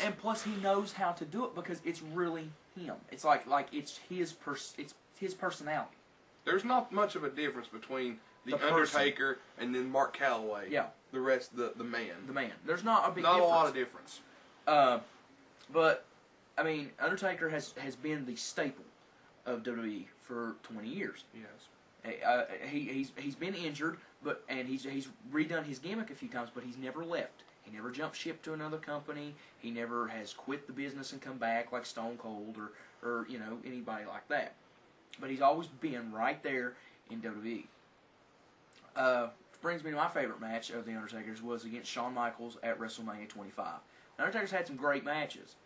and plus he knows how to do it because it's really him. It's like it's his personality. There's not much of a difference between the Undertaker and then Mark Calloway. Yeah. The rest, the man. The man. There's not a big difference. Not a lot of difference. But I mean, Undertaker has been the staple of WWE for 20 years. Yes. He's been injured, and he's redone his gimmick a few times, but he's never left. He never jumped ship to another company. He never has quit the business and come back like Stone Cold or anybody like that. But he's always been right there in WWE. Which brings me to my favorite match of the Undertaker's was against Shawn Michaels at WrestleMania 25. The Undertaker's had some great matches,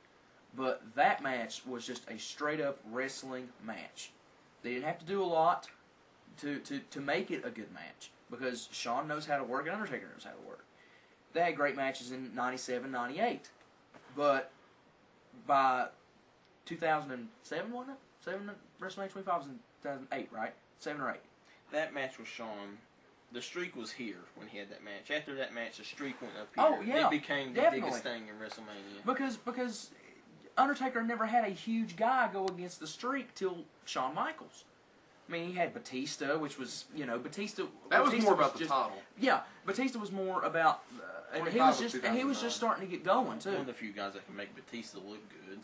but that match was just a straight-up wrestling match. They didn't have to do a lot to make it a good match because Shawn knows how to work and Undertaker knows how to work. They had great matches in 97, 98, but by 2007, wasn't it? WrestleMania 25 was in 2008, right? 7 or 8. That match with Shawn, the streak was here when he had that match. After that match, the streak went up here. Oh, yeah. It became the biggest thing in WrestleMania. Because Undertaker never had a huge guy go against the streak till Shawn Michaels. I mean, he had Batista, which was, Batista... That Batista was more about the title. Yeah, Batista was more about... and he was just starting to get going, too. One of the few guys that can make Batista look good.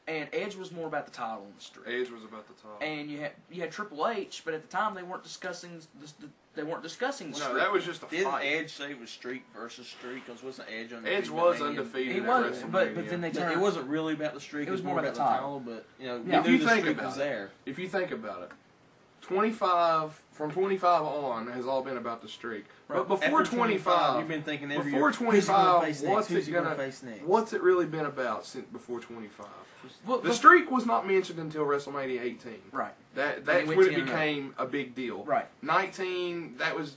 And Edge was more about the title in the streak. Edge was about the title. And you had Triple H, but at the time they weren't discussing the streak. No, that was just a fight. Didn't Edge say it was streak versus streak? Because wasn't Edge undefeated? Edge was undefeated. He was, but then they turned. It wasn't really about the streak. It was more about the title. But if you think about it, if you think about it, 25 from 25 on has all been about the streak. Right. But before 25, you've been thinking every before year, 25, face next? What's it really been about since before 25? Well, the streak was not mentioned until WrestleMania 18. Right. That's when it became a big deal. Right. 19, that was...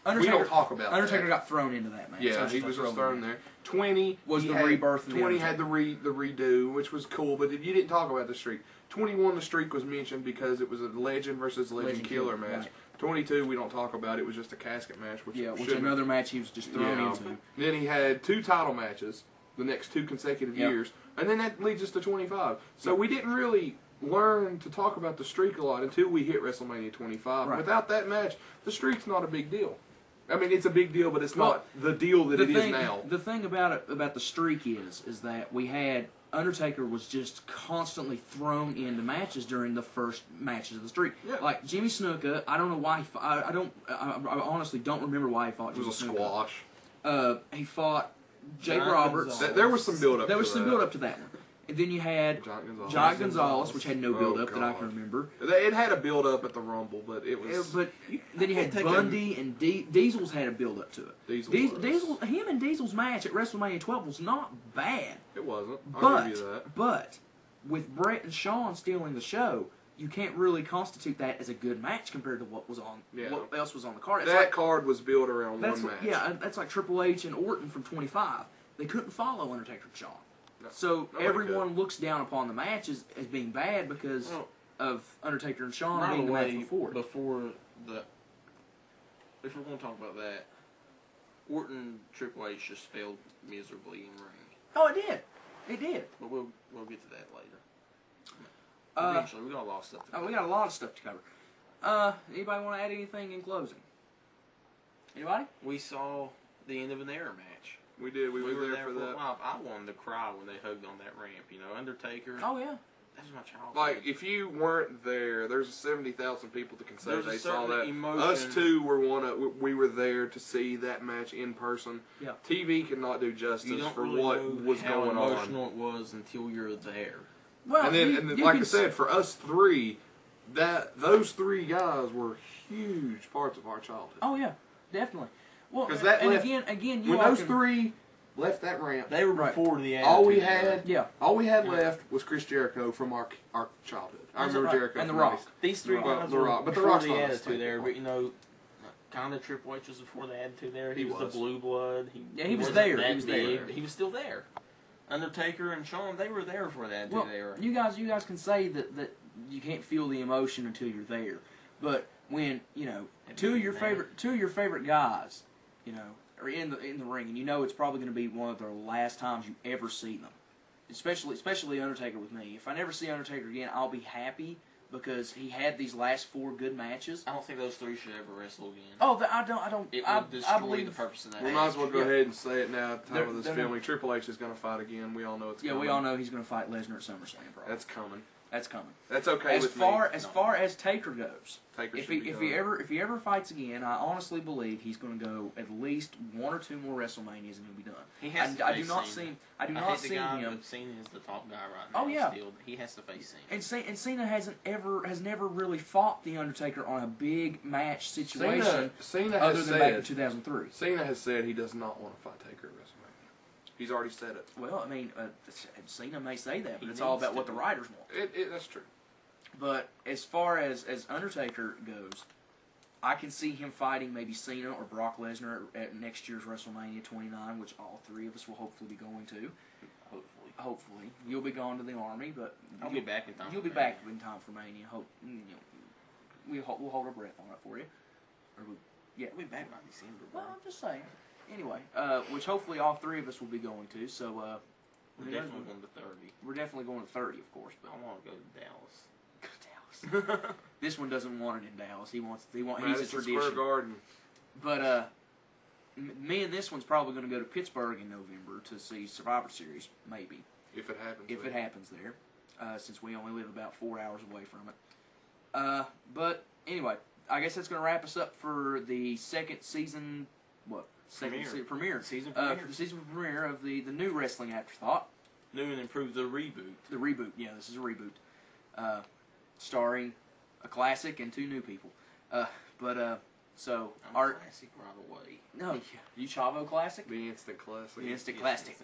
Undertaker, we don't talk about Undertaker that. got thrown into that match. Yeah, he was just thrown there. 20 was the rebirth. 20 had the redo, which was cool, but you didn't talk about the streak. 21, the streak was mentioned because it was a legend versus legend killer match. Right. 22, we don't talk about. It was just a casket match, which another match he was just thrown into. Then he had 2 title matches the next 2 consecutive years, and then that leads us to 25. So we didn't really learn to talk about the streak a lot until we hit WrestleMania 25. Right. Without that match, the streak's not a big deal. I mean, it's a big deal, but it's not the deal that it is now. The thing about the streak is that we had Undertaker was just constantly thrown into matches during the first matches of the streak. Yeah. Like Jimmy Snuka, I don't know why. I honestly don't remember why he fought. It was Jimmy a squash. He fought Jake Roberts. There was some build up. There was some build up to that one. And then you had John Gonzalez, which had no build-up that I can remember. It had a build-up at the Rumble, but it was... But then you had Bundy and Diesel's had a build-up to it. Him and Diesel's match at WrestleMania 12 was not bad. It wasn't. I'll give you that. But with Brett and Shawn stealing the show, you can't really constitute that as a good match compared to what else was on the card. That card was built around one match. Yeah, that's like Triple H and Orton from 25. They couldn't follow Undertaker and Shawn. So everyone looks down upon the match as being bad because of Undertaker and Shawn being the match before. If we're going to talk about that, Orton Triple H just failed miserably in ring. Oh, it did. It did. But we'll get to that later. Eventually, we got a lot of stuff to cover. We got a lot of stuff to cover. Anybody want to add anything in closing? Anybody? We saw the end of an era match. We did. We were there for that. I wanted to cry when they hugged on that ramp. Undertaker. Oh, yeah. That was my childhood. Like, if you weren't there, there's 70,000 people that can say they saw that. Emotion. Us two were we were there to see that match in person. Yeah. TV cannot do justice for really what was going on. How emotional it was until you're there. Well, and then, like I said, for us three, those 3 guys were huge parts of our childhood. Oh yeah, definitely. Well, again, when those 3 left that ramp, they were before the attitude. All we had left was Chris Jericho from our childhood. I remember Jericho and The Rock. These 3 guys were before the attitude there, but kind of Triple H was before the attitude there. He was the blue blood. He was there. He was still there. Undertaker and Shawn, they were there for that era. You guys can say that you can't feel the emotion until you're there, but when two of your favorite guys, or in the ring, and you know it's probably going to be one of the last times you ever see them. Especially Undertaker with me. If I never see Undertaker again, I'll be happy because he had these last 4 good matches. I don't think those 3 should ever wrestle again. Oh, I don't. It would destroy the purpose of that. We might as well go ahead and say it now. At the time of this filming, Triple H is going to fight again. We all know it's coming. Yeah, we all know he's going to fight Lesnar at SummerSlam. Probably. That's coming. That's coming. That's okay as with far, me. As far as Taker goes, Taker if he ever fights again, I honestly believe he's going to go at least 1 or 2 more WrestleManias and he'll be done. He has to I face do not Cena. see. I do not see him. But Cena is the top guy right now. Oh yeah. Still, he has to face And Cena. Cena has never really fought the Undertaker on a big match situation. Cena other has than back in 2003. Cena has said he does not want to fight Taker at WrestleMania. He's already said it. Well, I mean, Cena may say that, but it's all about what the writers want. That's true. But as far as Undertaker goes, I can see him fighting maybe Cena or Brock Lesnar at next year's WrestleMania 29, which all 3 of us will hopefully be going to. Hopefully. You'll be going to the Army, but I'll be back in time. You'll be back in time for Mania. We'll hold our breath on it for you. We'll be back by December. Well, I'm just saying. Anyway, which hopefully all 3 of us will be going to. So we're definitely going to 30. We're definitely going to 30, of course. But I want to go to Dallas. This one doesn't want it in Dallas. He's a Madison tradition. Square Garden. But me and this one's probably going to go to Pittsburgh in November to see Survivor Series, maybe. If it happens. If it happens there, since we only live about 4 hours away from it. But anyway, I guess that's going to wrap us up for the second season. What? Premiere. Season premiere. The season premiere of the new Wrestling Afterthought. New and improved, the reboot. The reboot. Yeah, this is a reboot. Starring a classic and 2 new people. So I'm a classic right away. No, you Chavo classic? The instant classic. The instant classic.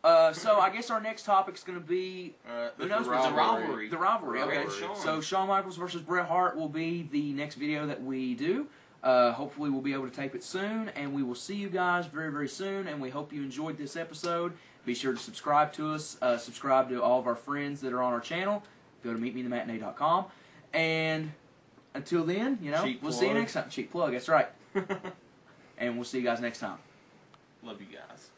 So I guess our next topic's going to be the rivalry. The rivalry. Okay. So Shawn Michaels versus Bret Hart will be the next video that we do. Hopefully we'll be able to tape it soon, and we will see you guys very, very soon. And we hope you enjoyed this episode. Be sure to subscribe to us. Subscribe to all of our friends that are on our channel. Go to meetmeinthematinee.com. And until then, we'll see you next time. Cheap plug, that's right. And we'll see you guys next time. Love you guys.